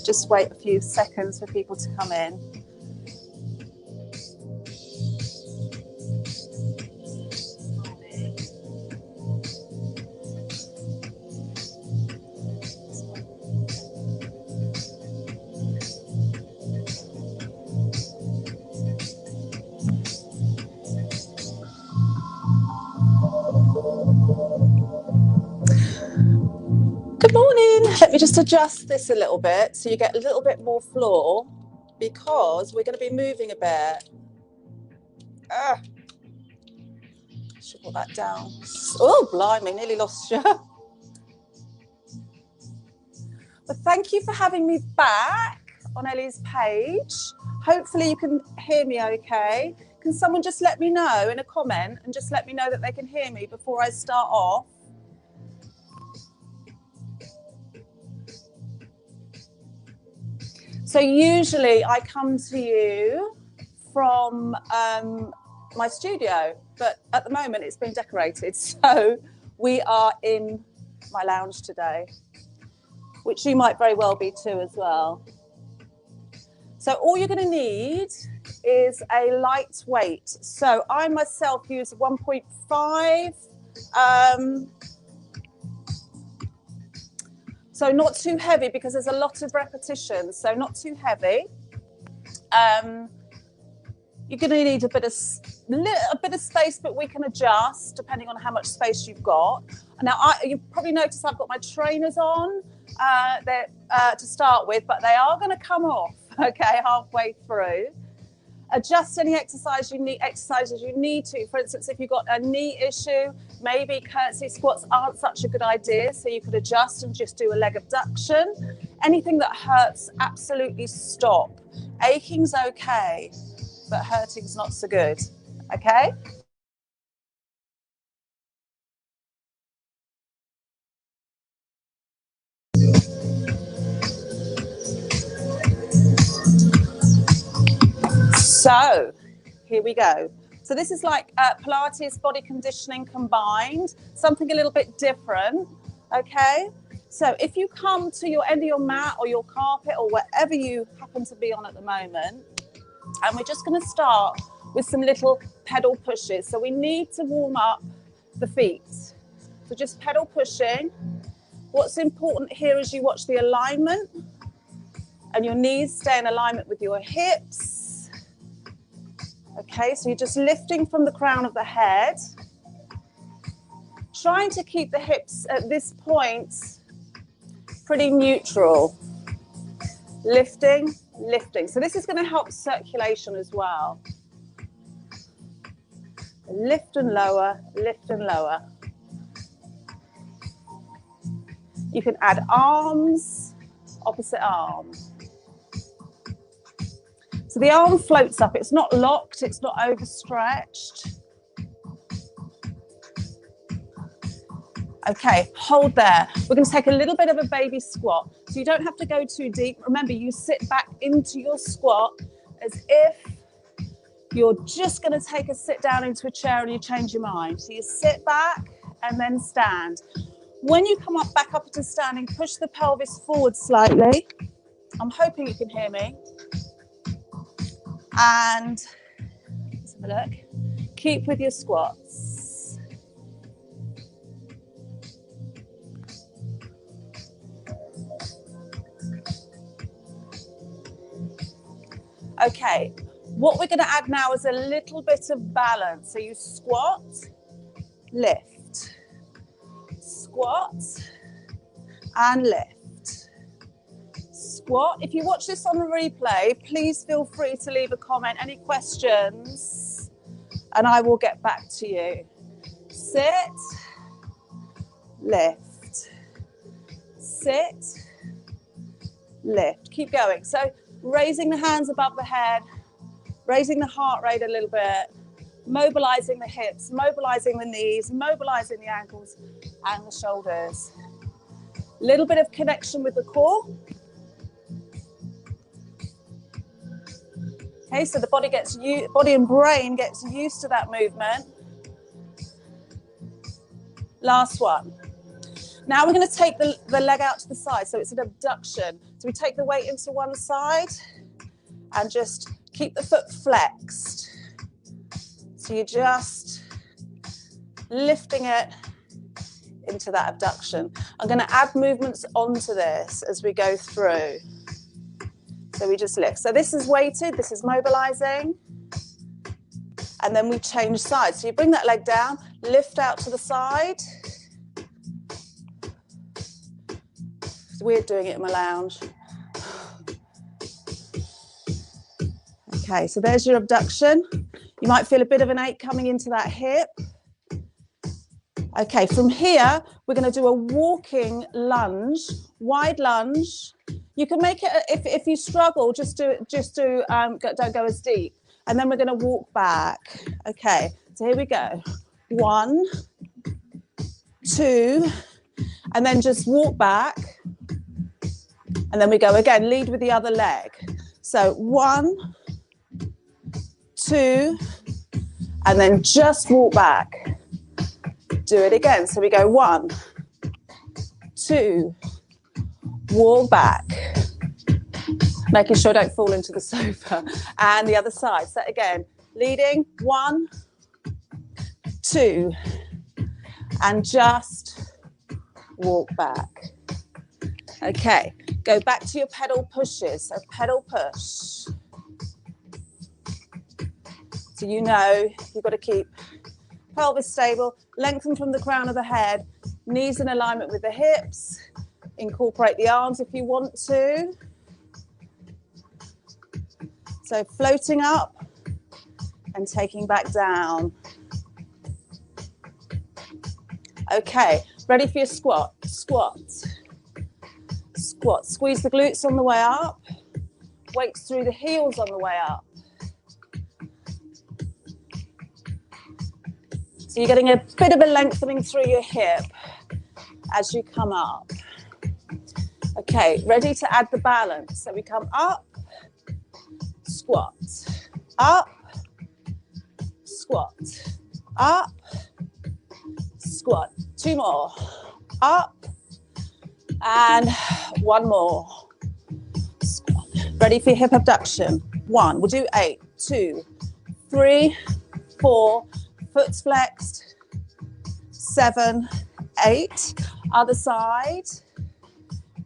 Just wait a few seconds for people to come in. Good morning. Let me just adjust this a little bit so you get a little bit more floor, because we're going to be moving a bit. Should put that down. Oh, blimey, nearly lost you. But thank you for having me back on Ellie's page. Hopefully you can hear me okay. Can someone just let me know in a comment and just let me know that they can hear me before I start off? So usually I come to you from my studio, but at the moment it's been decorated. So we are in my lounge today, which you might very well be too as well. So all you're going to need is a lightweight. So I myself use 1.5. So not too heavy, because there's a lot of repetitions. So not too heavy. You're going to need a bit of space, but we can adjust depending on how much space you've got. Now, you probably noticed I've got my trainers on to start with, but they are going to come off, okay, halfway through. Adjust any exercises you need to. For instance, if you've got a knee issue, maybe curtsy squats aren't such a good idea, so you could adjust and just do a leg abduction. Anything that hurts, absolutely stop. Aching's okay, but hurting's not so good, okay? So here we go. So this is like Pilates, body conditioning combined, something a little bit different, okay? So if you come to your end of your mat or your carpet or wherever you happen to be on at the moment, and we're just going to start with some little pedal pushes. So we need to warm up the feet. So just pedal pushing. What's important here is you watch the alignment and your knees stay in alignment with your hips. Okay, so you're just lifting from the crown of the head, trying to keep the hips at this point pretty neutral. Lifting, lifting. So this is going to help circulation as well. Lift and lower, lift and lower. You can add arms, opposite arm. So the arm floats up. It's not locked. It's not overstretched. Okay, hold there. We're going to take a little bit of a baby squat. So you don't have to go too deep. Remember, you sit back into your squat as if you're just going to take a sit down into a chair and you change your mind. So you sit back and then stand. When you come back up to standing, push the pelvis forward slightly. I'm hoping you can hear me. And let's have a look. Keep with your squats. Okay, what we're going to add now is a little bit of balance. So you squat, lift, squat, and lift. Squat. If you watch this on the replay, please feel free to leave a comment, any questions, and I will get back to you. Sit, lift, sit, lift. Keep going. So raising the hands above the head, raising the heart rate a little bit, mobilizing the hips, mobilizing the knees, mobilizing the ankles and the shoulders. Little bit of connection with the core. Okay, so the body and brain gets used to that movement. Last one. Now we're going to take the leg out to the side, so it's an abduction. So we take the weight into one side and just keep the foot flexed. So you're just lifting it into that abduction. I'm going to add movements onto this as we go through. So we just lift. So this is weighted, this is mobilizing. And then we change sides. So you bring that leg down, lift out to the side. It's weird doing it in my lounge. Okay, so there's your abduction. You might feel a bit of an ache coming into that hip. Okay, from here, we're going to do a walking lunge, wide lunge. You can make it, if you struggle, don't go as deep. And then we're going to walk back. Okay, so here we go. 1, 2, and then just walk back. And then we go again, lead with the other leg. So 1, 2, and then just walk back. Do it again. So we go 1, 2, walk back. Making sure I don't fall into the sofa. And the other side. So again, leading, 1, 2, and just walk back. Okay, go back to your pedal pushes. So pedal push. So you know you've got to keep pelvis stable, lengthen from the crown of the head, knees in alignment with the hips. Incorporate the arms if you want to. So floating up and taking back down. Okay, ready for your squat. Squat. Squat. Squeeze the glutes on the way up. Weights through the heels on the way up. So you're getting a bit of a lengthening through your hip as you come up. Okay, ready to add the balance. So we come up, squat, up, squat, up, squat. 2 more. Up, and 1 more. Squat. Ready for your hip abduction. 1, we'll do 8, 2, 3, 4, foot's flexed, 7, 8, other side,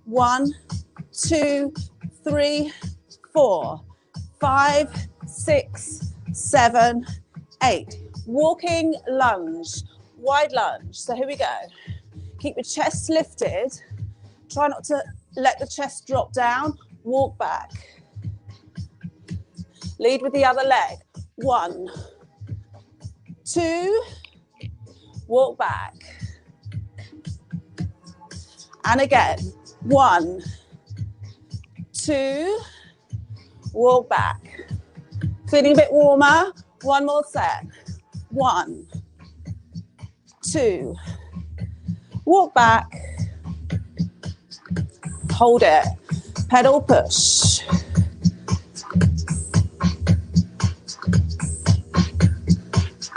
1, 2, 3, 4, 5, 6, 7, 8. Walking lunge, wide lunge. So here we go. Keep your chest lifted. Try not to let the chest drop down. Walk back. Lead with the other leg. 1, 2, walk back. And again, 1, 2, walk back. Feeling a bit warmer? 1 more set. 1, 2, walk back. Hold it. Pedal push.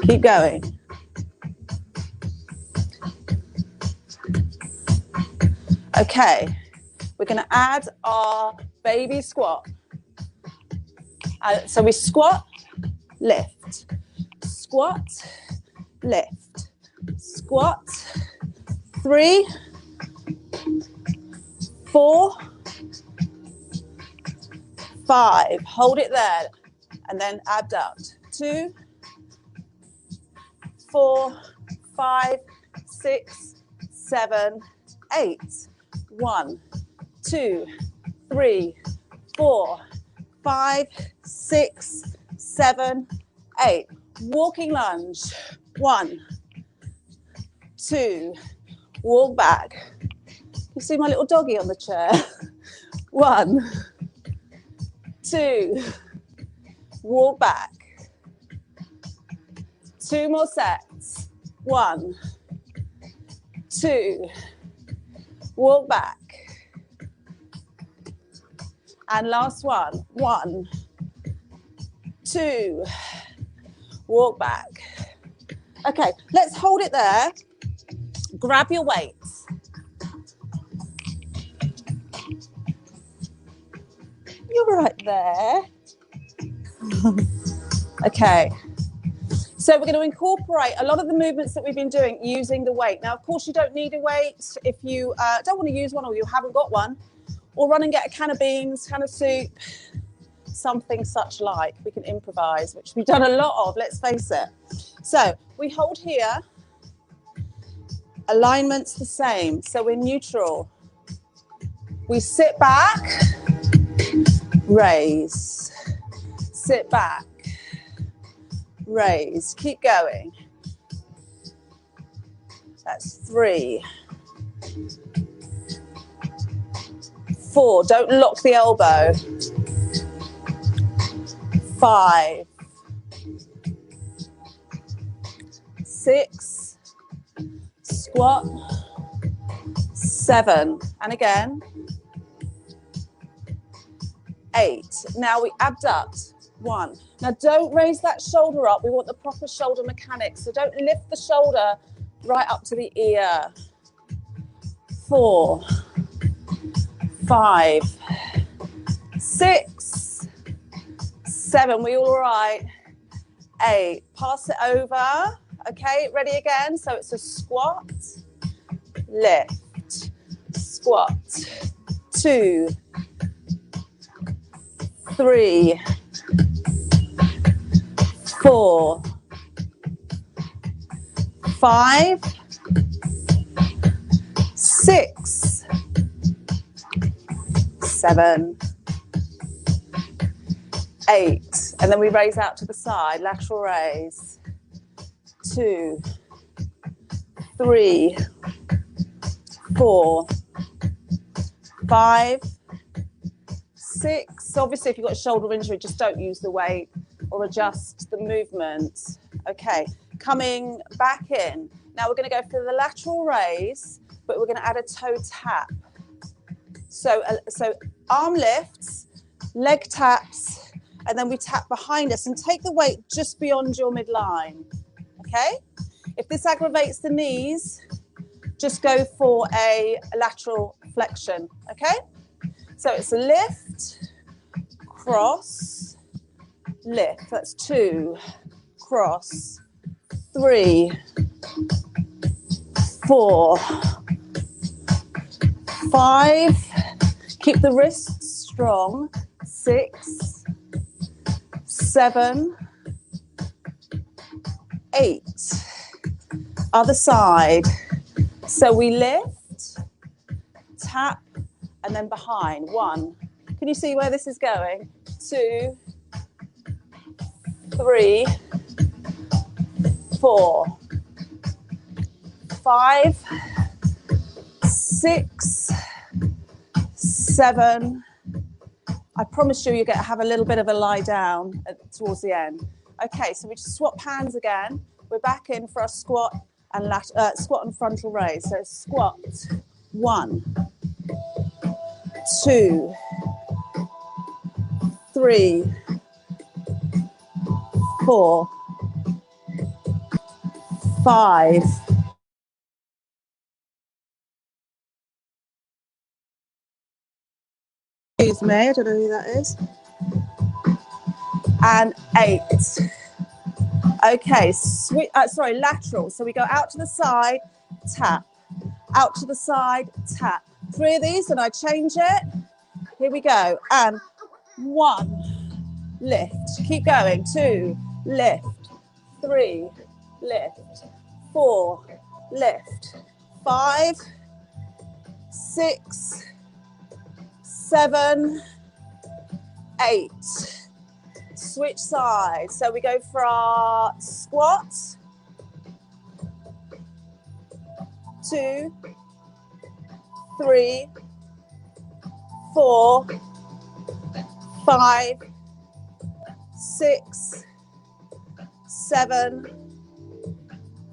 Keep going. Okay, we're going to add our baby squat. So we squat, lift, squat, lift, squat, 3, 4, 5. Hold it there, and then abduct. 2, 4, 5, 6, 7, 8. 1, 2, 3, 4, 5, 6, 7, 8. Walking lunge. 1, 2, walk back. You see my little doggy on the chair? 1, 2, walk back. 2 more sets. 1, 2, walk back. And last one. 1, 2, walk back. Okay, let's hold it there. Grab your weights. right there. Okay. So we're going to incorporate a lot of the movements that we've been doing using the weight. Now, of course, you don't need a weight if you don't want to use one or you haven't got one. Or run and get a can of beans, can of soup, something such like. We can improvise, which we've done a lot of, let's face it. So we hold here. Alignment's the same, so we're neutral. We sit back, raise, sit back, raise. Keep going. That's 3, 4. Don't lock the elbow. 5, 6, squat, 7, and again, 8. Now we abduct. 1. Now don't raise that shoulder up. We want the proper shoulder mechanics. So don't lift the shoulder right up to the ear. 4, 5, 6, 7. We all right? 8. Pass it over. Okay, ready again? So it's a squat, lift, squat. 2, 3, 4, 5, 6, 7, 8. And then we raise out to the side, lateral raise. 2, 3, 4, 5, 6. Obviously, if you've got a shoulder injury, just don't use the weight or adjust the movement. Okay, coming back in. Now we're going to go for the lateral raise, but we're going to add a toe tap. So arm lifts, leg taps, and then we tap behind us and take the weight just beyond your midline. Okay? If this aggravates the knees, just go for a lateral flexion. Okay? So it's a lift, cross, lift. That's 2, cross, 3, 4, 5. Keep the wrists strong. 6, 7, 8. Other side. So we lift, tap, and then behind. 1. Can you see where this is going? 2, 3, 4, 5, 6, 7. I promise you, you're going to have a little bit of a lie down towards the end. Okay, so we just swap hands again. We're back in for our squat and squat and frontal raise. So squat, 1, 2, 3, 4, 5. Excuse me, I don't know who that is. And 8. Okay, sorry, lateral. So we go out to the side, tap. Out to the side, tap. 3 of these, and I change it. Here we go. And 1, lift. Keep going. 2, lift. 3, lift. 4, lift. 5, 6, 7, 8. Switch sides. So we go for our squat. 2, 3, 4, 5, 6, 7,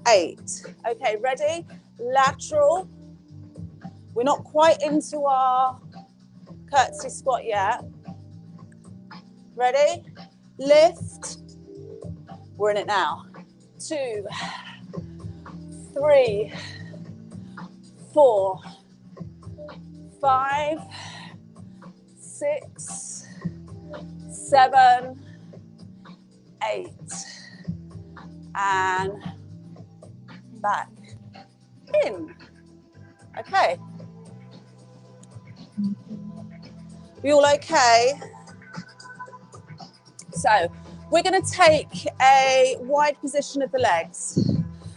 8. Okay, ready? Lateral. We're not quite into our curtsy squat yet. Ready? Lift. We're in it now. 2, 3, 4, 5, 6, 7, 8, and back in. Okay. We all okay? So we're going to take a wide position of the legs.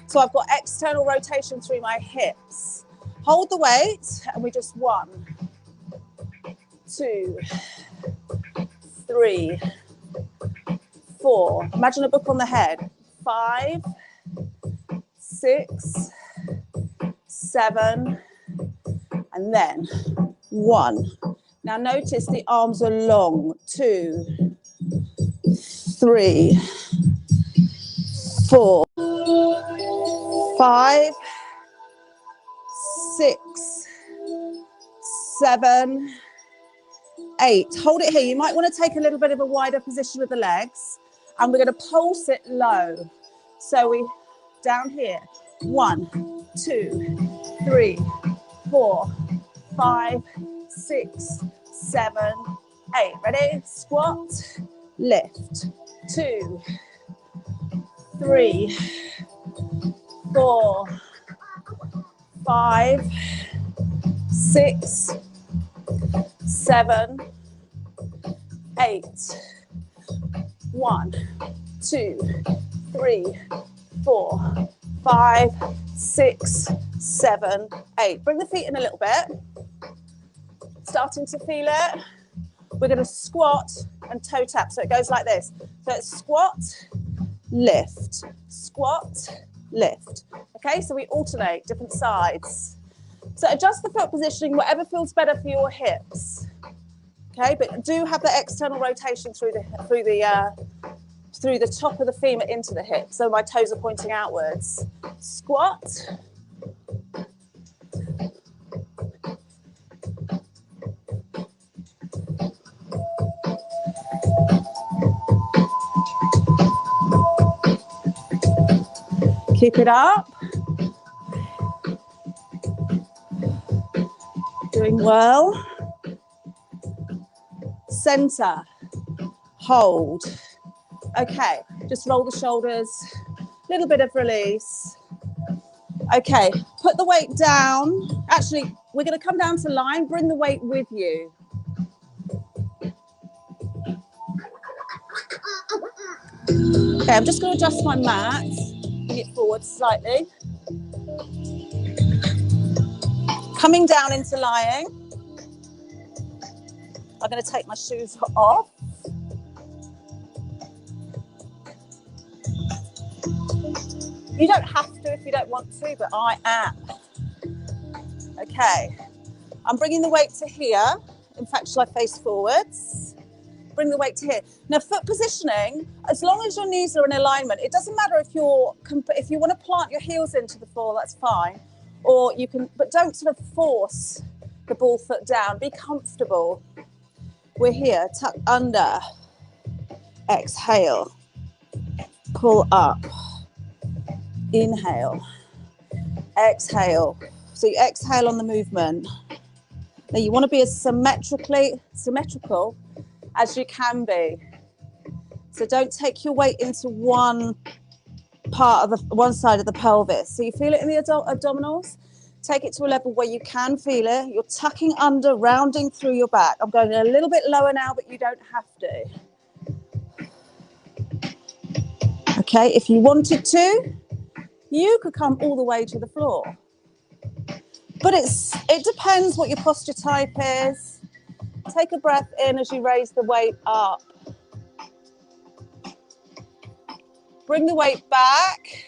So I've got external rotation through my hips. Hold the weight, and we just 1, 2, 3, 4. Imagine a book on the head. 5, 6, 7, and then 1. Now notice the arms are long. 2, 3, 4, 5, 6, 7, 8. Hold it here. You might want to take a little bit of a wider position with the legs, and we're going to pulse it low. So we down here. 1, 2, 3, 4, 5, 6, 7, 8. Ready? Squat, lift. 2, 3, 4, 5, 6, 7, 8. 1, 2, 3, 4, 5, 6, 7, 8. Bring the feet in a little bit. Starting to feel it. We're going to squat and toe tap. So it goes like this. So it's squat, lift, squat, lift. Okay, so we alternate different sides. So adjust the foot positioning, whatever feels better for your hips. Okay, but do have the external rotation through the top of the femur into the hip. So my toes are pointing outwards. Squat. Keep it up. Doing well. Center. Hold. Okay, just roll the shoulders. A little bit of release. Okay, put the weight down. Actually, we're going to come down to line. Bring the weight with you. Okay, I'm just going to adjust my mat. Bring it forward slightly. Coming down into lying. I'm going to take my shoes off. You don't have to if you don't want to, but I am. Okay. I'm bringing the weight to here. In fact, shall I face forwards? Bring the weight to here. Now, foot positioning, as long as your knees are in alignment, it doesn't matter if you want to plant your heels into the floor, that's fine. Or you can, but don't sort of force the ball foot down. Be comfortable. We're here, tuck under. Exhale. Pull up. Inhale. Exhale. So you exhale on the movement. Now you want to be as symmetrical as you can be. So don't take your weight into one side of the pelvis. So you feel it in the abdominals. Take it to a level where you can feel it. You're tucking under, rounding through your back. I'm going a little bit lower now, but you don't have to. Okay, if you wanted to, you could come all the way to the floor. But it depends what your posture type is. Take a breath in as you raise the weight up. Bring the weight back.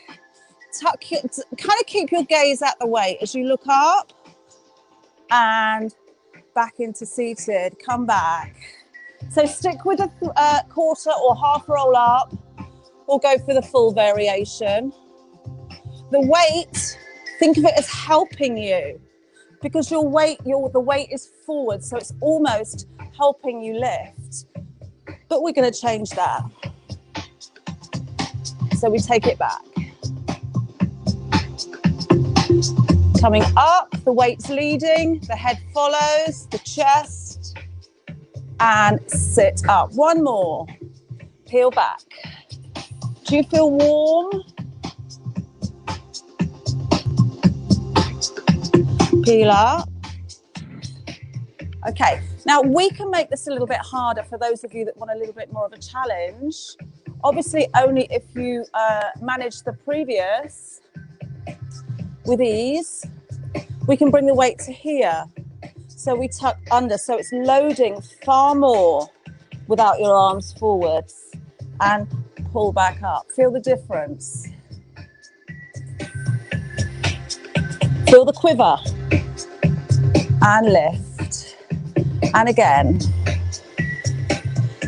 Kind of keep your gaze at the weight as you look up and back into seated. Come back. So stick with a quarter or half roll up or go for the full variation. The weight, think of it as helping you because the weight is forward, so it's almost helping you lift. But we're going to change that. So we take it back. Coming up, the weight's leading, the head follows, the chest, and sit up. One more. Peel back. Do you feel warm? Peel up. Okay, now we can make this a little bit harder for those of you that want a little bit more of a challenge. Obviously, only if you manage the previous with ease. We can bring the weight to here. So we tuck under, so it's loading far more without your arms forwards, and pull back up. Feel the difference. Feel the quiver. And lift. And again.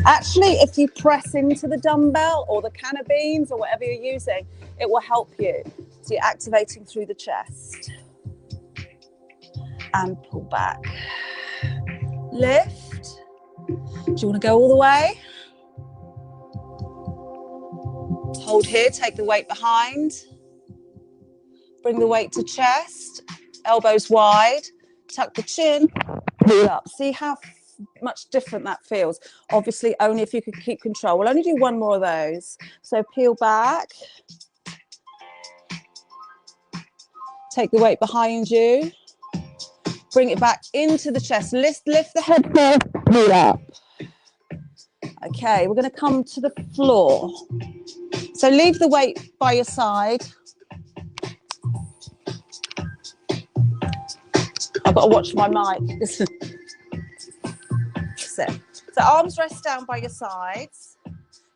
Actually, if you press into the dumbbell or the can of beans or whatever you're using, it will help you. So you're activating through the chest. And pull back. Lift. Do you want to go all the way? Hold here, take the weight behind. Bring the weight to chest, elbows wide, tuck the chin, pull up. See how much different that feels. Obviously, only if you could keep control. We'll only do one more of those. So peel back. Take the weight behind you. Bring it back into the chest. Lift the head first, pull up. Okay, we're going to come to the floor. So leave the weight by your side. I've got to watch my mic. Sit. So arms rest down by your sides.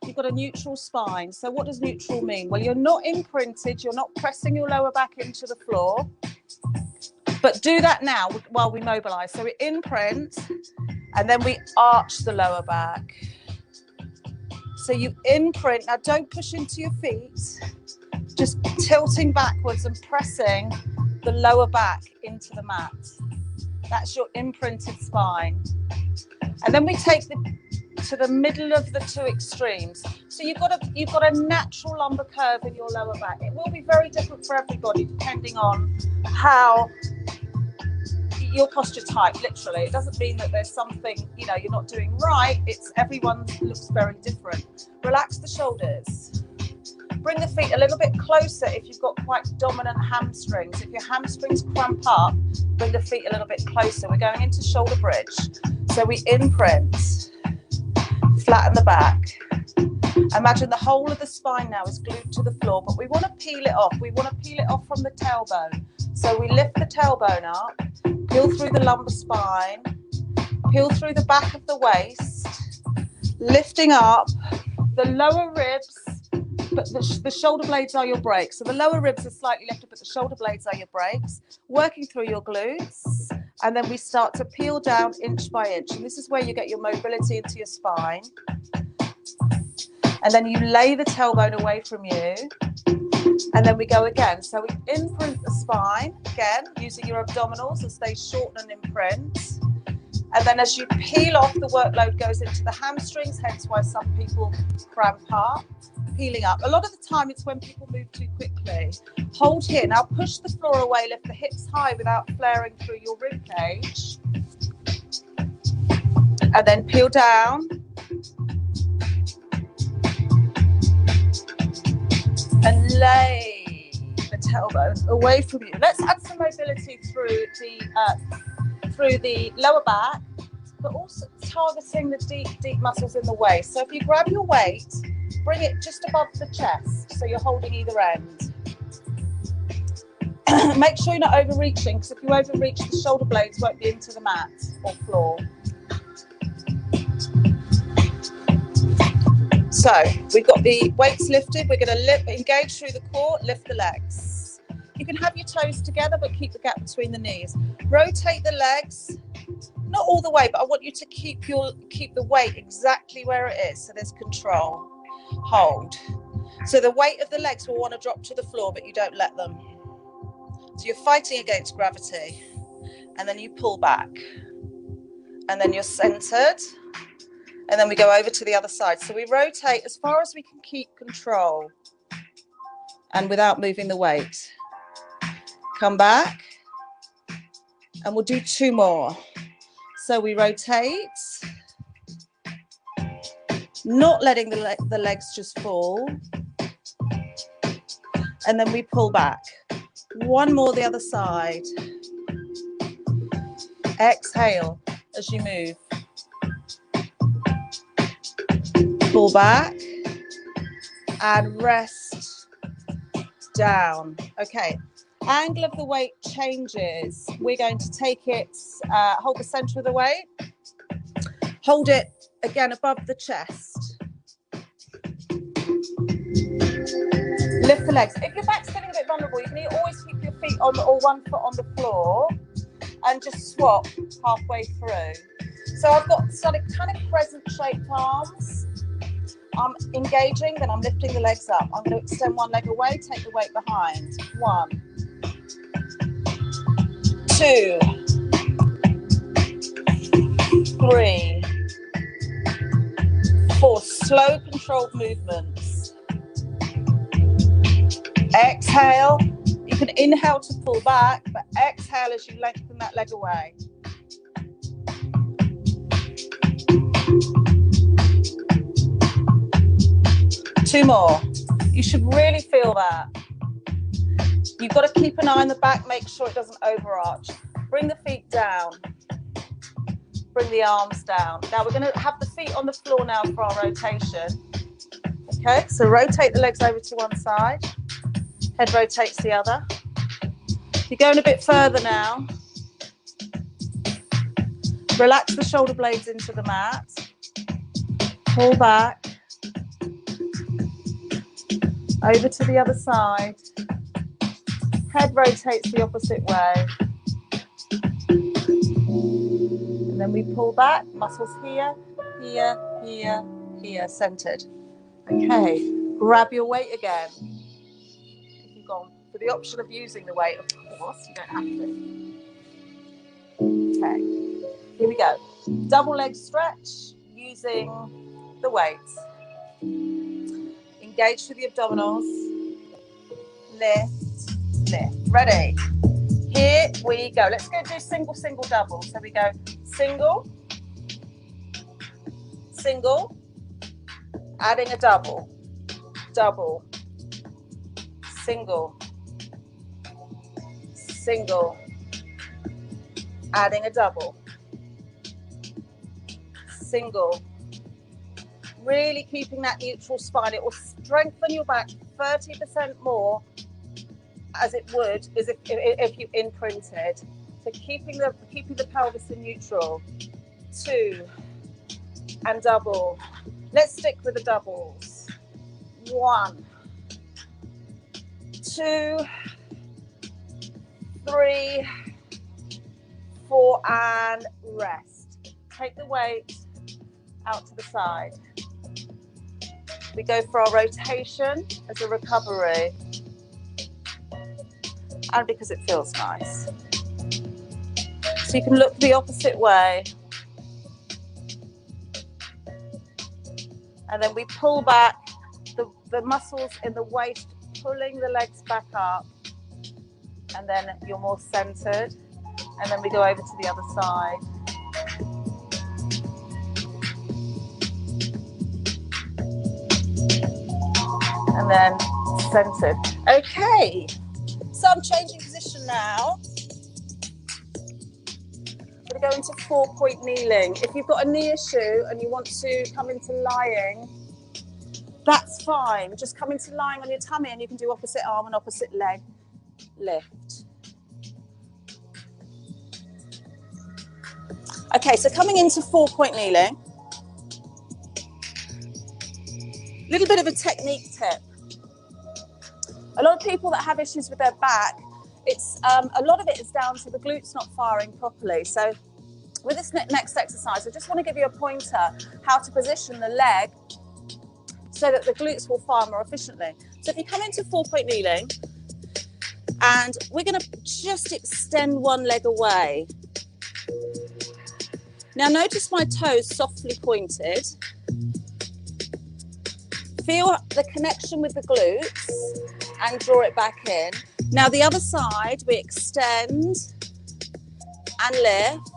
You've got a neutral spine. So what does neutral mean? Well, you're not imprinted. You're not pressing your lower back into the floor. But do that now while we mobilize. So we imprint and then we arch the lower back. So you imprint. Now don't push into your feet. Just tilting backwards and pressing the lower back into the mat. That's your imprinted spine. And then we take to the middle of the two extremes. So you've got a natural lumbar curve in your lower back. It will be very different for everybody depending on how your posture type, literally. It doesn't mean that there's something, you're not doing right. It's everyone looks very different. Relax the shoulders. Bring the feet a little bit closer if you've got quite dominant hamstrings. If your hamstrings cramp up, bring the feet a little bit closer. We're going into shoulder bridge. So we imprint, flatten the back. Imagine the whole of the spine now is glued to the floor, but we want to peel it off. We want to peel it off from the tailbone. So we lift the tailbone up, peel through the lumbar spine, peel through the back of the waist, lifting up the lower ribs, but the shoulder blades are your brakes. So the lower ribs are slightly lifted, but the shoulder blades are your brakes. Working through your glutes. And then we start to peel down inch by inch. And this is where you get your mobility into your spine. And then you lay the tailbone away from you. And then we go again. So we imprint the spine, again, using your abdominals as they shorten and imprint. And then as you peel off, the workload goes into the hamstrings, hence why some people cramp up, peeling up. A lot of the time it's when people move too quickly. Hold here. Now push the floor away, lift the hips high without flaring through your rib cage. And then peel down. And lay the tailbone away from you. Let's add some mobility through the lower back, but also targeting the deep muscles in the waist. So if you grab your weight, bring it just above the chest, so you're holding either end. Make sure you're not overreaching, because if you overreach, the shoulder blades won't be into the mat or floor. So we've got the weights lifted. We're going to engage through the core, lift the legs. You can have your toes together, but keep the gap between the knees. Rotate the legs, not all the way, but I want you to keep the weight exactly where it is, so there's control. Hold. So the weight of the legs will want to drop to the floor, but you don't let them. So you're fighting against gravity, and then you pull back, and then you're centered. And then we go over to the other side. So we rotate as far as we can keep control and without moving the weight. Come back. And we'll do two more. So we rotate not letting the legs just fall. And then we pull back. One more the other side. Exhale as you move. Pull back and rest down. Okay, angle of the weight changes. We're going to take it, hold the center of the weight. Hold it again above the chest. Lift the legs. If your back's getting a bit vulnerable, you can always keep your feet on or one foot on the floor and just swap halfway through. So I've got sort of kind of crescent shaped arms. I'm engaging, then I'm lifting the legs up. I'm going to extend one leg away, take the weight behind. 1, 2, 3, 4. Slow, controlled movements. Exhale. You can inhale to pull back, but exhale as you lengthen that leg away. Two more. You should really feel that. You've got to keep an eye on the back, make sure it doesn't overarch. Bring the feet down. Bring the arms down. Now we're going to have the feet on the floor now for our rotation. Okay, so rotate the legs over to one side. Head rotates the other. You're going a bit further now. Relax the shoulder blades into the mat. Pull back. Over to the other side. Head rotates the opposite way. And then we pull back. Muscles here, here, here, here, centered. Okay, grab your weight again. If you've gone for the option of using the weight, of course, you don't have to. Okay, here we go. Double leg stretch using the weights. Engage through the abdominals. Lift, lift. Ready? Here we go. Let's go do single, single, double. So we go single, single, adding a double, double, single, single, adding a double, single. Really keeping that neutral spine. It will strengthen your back 30% more as it would as if you imprinted. So keeping the pelvis in neutral. 2 and double. Let's stick with the doubles. 1, 2, 3, 4 and rest. Take the weight out to the side. We go for our rotation as a recovery, and because it feels nice. So you can look the opposite way, and then we pull back the muscles in the waist, pulling the legs back up, and then you're more centered, and then we go over to the other side. And then centered. Okay, so I'm changing position now. I'm going to go into 4-point kneeling. If you've got a knee issue and you want to come into lying, that's fine. Just come into lying on your tummy and you can do opposite arm and opposite leg lift. Okay, so coming into 4-point kneeling. Little bit of a technique tip. A lot of people that have issues with their back, it's a lot of it is down to the glutes not firing properly. So with this next exercise, I just want to give you a pointer how to position the leg so that the glutes will fire more efficiently. So if you come into 4-point kneeling, and we're going to just extend one leg away. Now notice my toes softly pointed. Feel the connection with the glutes and draw it back in. Now the other side, we extend and lift.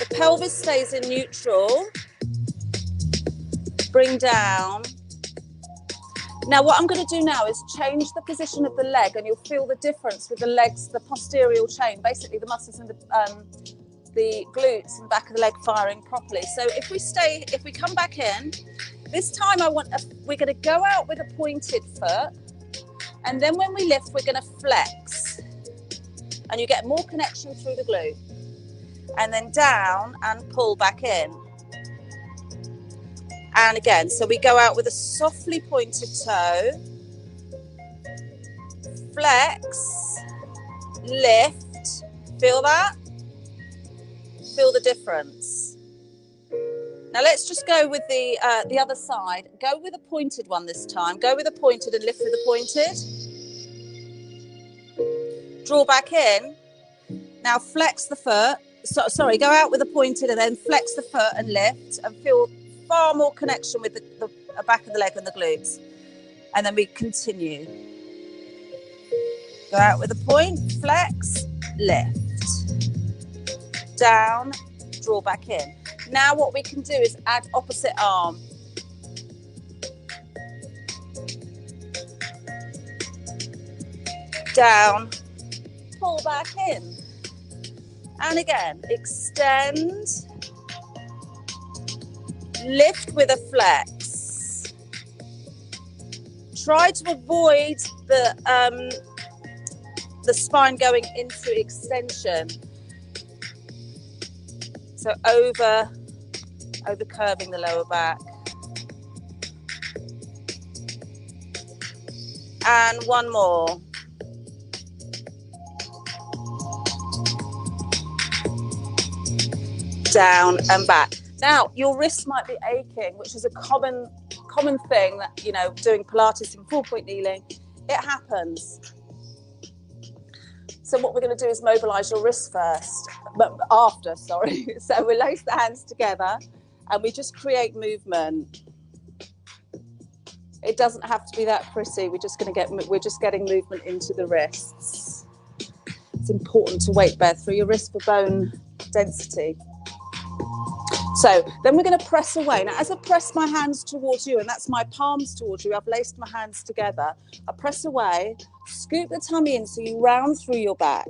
The pelvis stays in neutral. bring down. Now what I'm going to do now is change the position of the leg, and you'll feel the difference with the legs, the posterior chain, basically the muscles in the glutes and back of the leg firing properly. So if we come back in, this time we're going to go out with a pointed foot, and then when we lift, we're going to flex, and you get more connection through the glute, and then down and pull back in. And again, so we go out with a softly pointed toe, flex, lift, feel that? Feel the difference. Now let's just go with the other side. Go with a pointed one this time. Go with a pointed and lift with a pointed. Draw back in. Now flex the foot. Sorry, go out with a pointed and then flex the foot and lift, and feel far more connection with the back of the leg and the glutes. And then we continue. Go out with a point, flex, lift. Down, draw back in. Now what we can do is add opposite arm. Down, pull back in. And again, extend, lift with a flex. Try to avoid the spine going into extension. So over curving the lower back. And one more. Down and back. Now, your wrists might be aching, which is a common thing that, you know, doing Pilates and 4-point kneeling, it happens. So what we're going to do is mobilize your wrists first, but after, sorry. So we lace the hands together and we just create movement. It doesn't have to be that pretty. We're just getting movement into the wrists. It's important to weight bear through your wrist for bone density. So then we're going to press away. Now, as I press my hands towards you, and that's my palms towards you, I've laced my hands together. I press away, scoop the tummy in so you round through your back.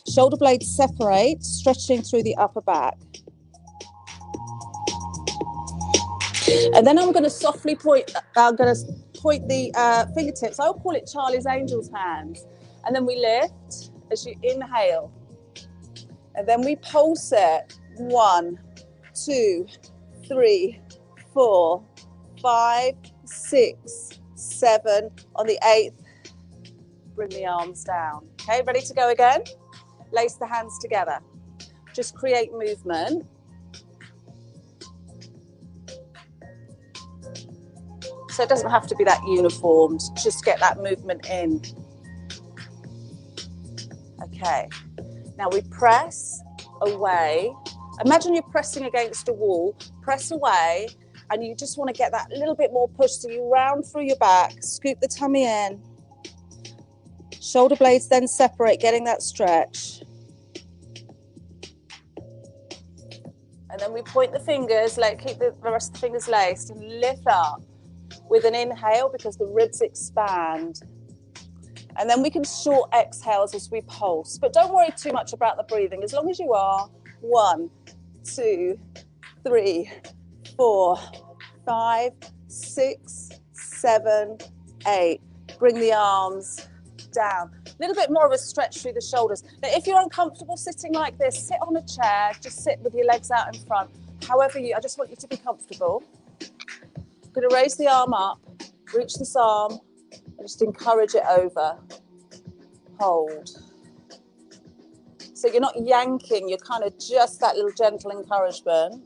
Shoulder blades separate, stretching through the upper back. And then I'm going to softly point the fingertips. I'll call it Charlie's Angel's hands. And then we lift as you inhale. And then we pulse it. 1, 2, 3, 4, 5, 6, 7. On the 8th, bring the arms down. Okay, ready to go again? Lace the hands together. Just create movement. So it doesn't have to be that uniformed. Just get that movement in. Okay. Now we press away. Imagine you're pressing against a wall, press away, and you just want to get that little bit more push. So you round through your back, scoop the tummy in. Shoulder blades then separate, getting that stretch. And then we point the fingers, keep the rest of the fingers laced, and lift up with an inhale because the ribs expand. And then we can short exhales as we pulse. But don't worry too much about the breathing, as long as you are. 1, 2, 3, 4, 5, 6, 7, 8. Bring the arms down. A little bit more of a stretch through the shoulders. Now, if you're uncomfortable sitting like this, sit on a chair. Just sit with your legs out in front. However I just want you to be comfortable. I'm going to raise the arm up, reach this arm, and just encourage it over. Hold. So you're not yanking, you're kind of just that little gentle encouragement.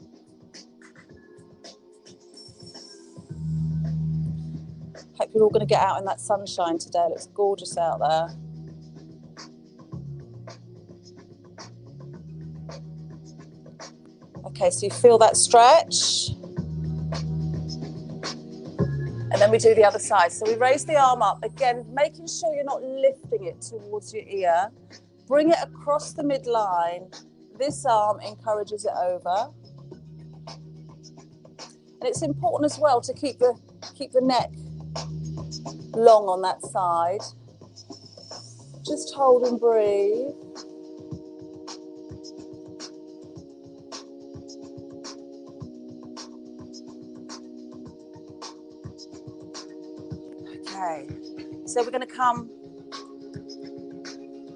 Hope you're all going to get out in that sunshine today. It looks gorgeous out there. Okay, so you feel that stretch. And then we do the other side. So we raise the arm up, again, making sure you're not lifting it towards your ear. Bring it across the midline. This arm encourages it over. And it's important as well to keep the neck long on that side. Just hold and breathe. Okay, so we're going to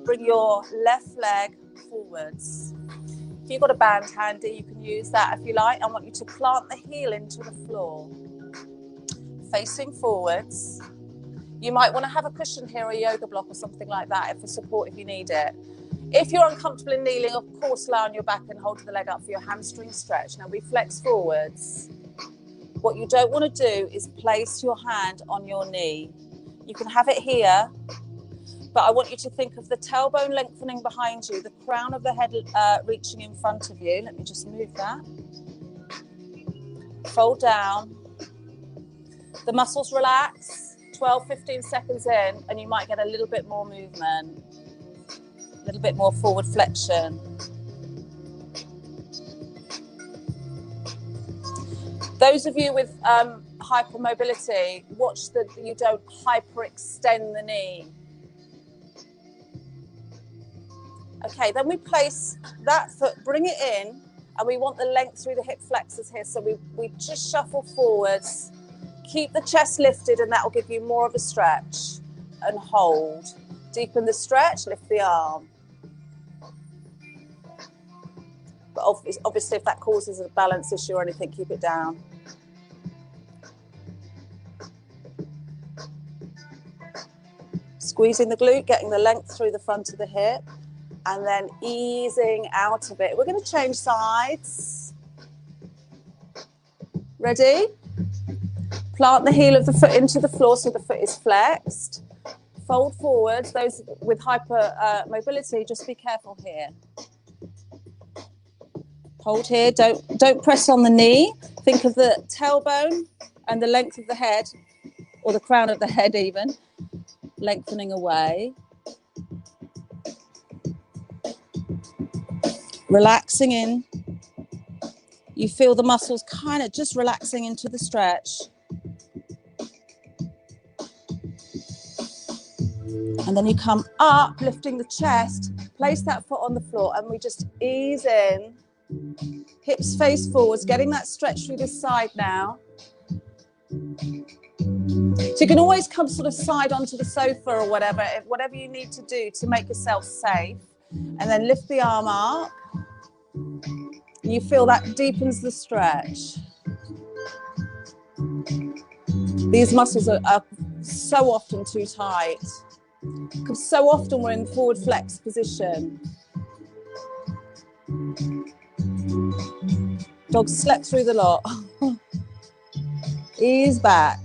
bring your left leg forwards. If you've got a band handy, you can use that if you like. I want you to plant the heel into the floor, facing forwards. You might want to have a cushion here or a yoga block or something like that for support if you need it. If you're uncomfortable in kneeling, of course, lie on your back and hold the leg up for your hamstring stretch. Now we flex forwards. What you don't want to do is place your hand on your knee. You can have it here, but I want you to think of the tailbone lengthening behind you, the crown of the head reaching in front of you. Let me just move that. Fold down. The muscles relax. 12, 15 seconds in, and you might get a little bit more movement, a little bit more forward flexion. Those of you with hypermobility, watch that you don't hyperextend the knee. Okay, then we place that foot, bring it in, and we want the length through the hip flexors here. So we just shuffle forwards, keep the chest lifted, and that will give you more of a stretch. And hold. Deepen the stretch, lift the arm. But obviously, if that causes a balance issue or anything, keep it down. Squeezing the glute, getting the length through the front of the hip, and then easing out of it. We're going to change sides. Ready? Plant the heel of the foot into the floor so the foot is flexed. Fold forward. Those with hypermobility, just be careful here. Hold here. Don't press on the knee. Think of the tailbone and the length of the head, or the crown of the head even, lengthening away. Relaxing in. You feel the muscles kind of just relaxing into the stretch. And then you come up, lifting the chest, place that foot on the floor, and we just ease in. Hips face forwards, getting that stretch through this side now. So you can always come sort of side onto the sofa or whatever you need to do to make yourself safe. And then lift the arm up. You feel that deepens the stretch. These muscles are so often too tight, because so often we're in forward flex position. Dog slept through the lot. Ease back.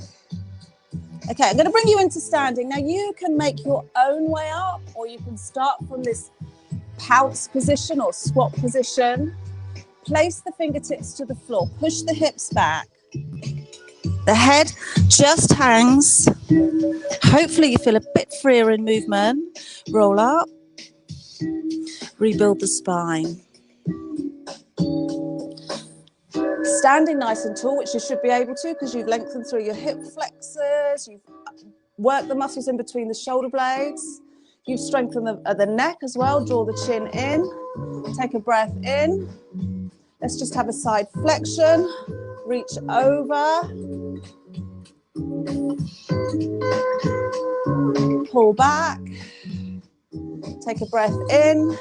Okay, I'm going to bring you into standing. Now you can make your own way up, or you can start from this pounce position or squat position. Place the fingertips to the floor. Push the hips back. The head just hangs. Hopefully you feel a bit freer in movement. Roll up. Rebuild the spine. Standing nice and tall, which you should be able to because you've lengthened through your hip flexors. You've worked the muscles in between the shoulder blades. You've strengthened the neck as well. Draw the chin in. Take a breath in. Let's just have a side flexion. Reach over. Pull back. Take a breath in.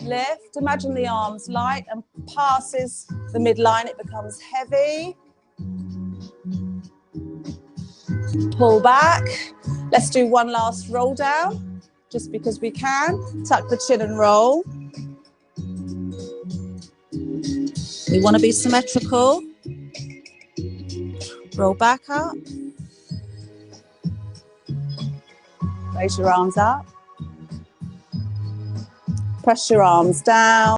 Lift. Imagine the arms light and passes the midline. It becomes heavy. Pull back. Let's do one last roll down, just because we can. Tuck the chin and roll. We want to be symmetrical. Roll back up. Raise your arms up. Press your arms down.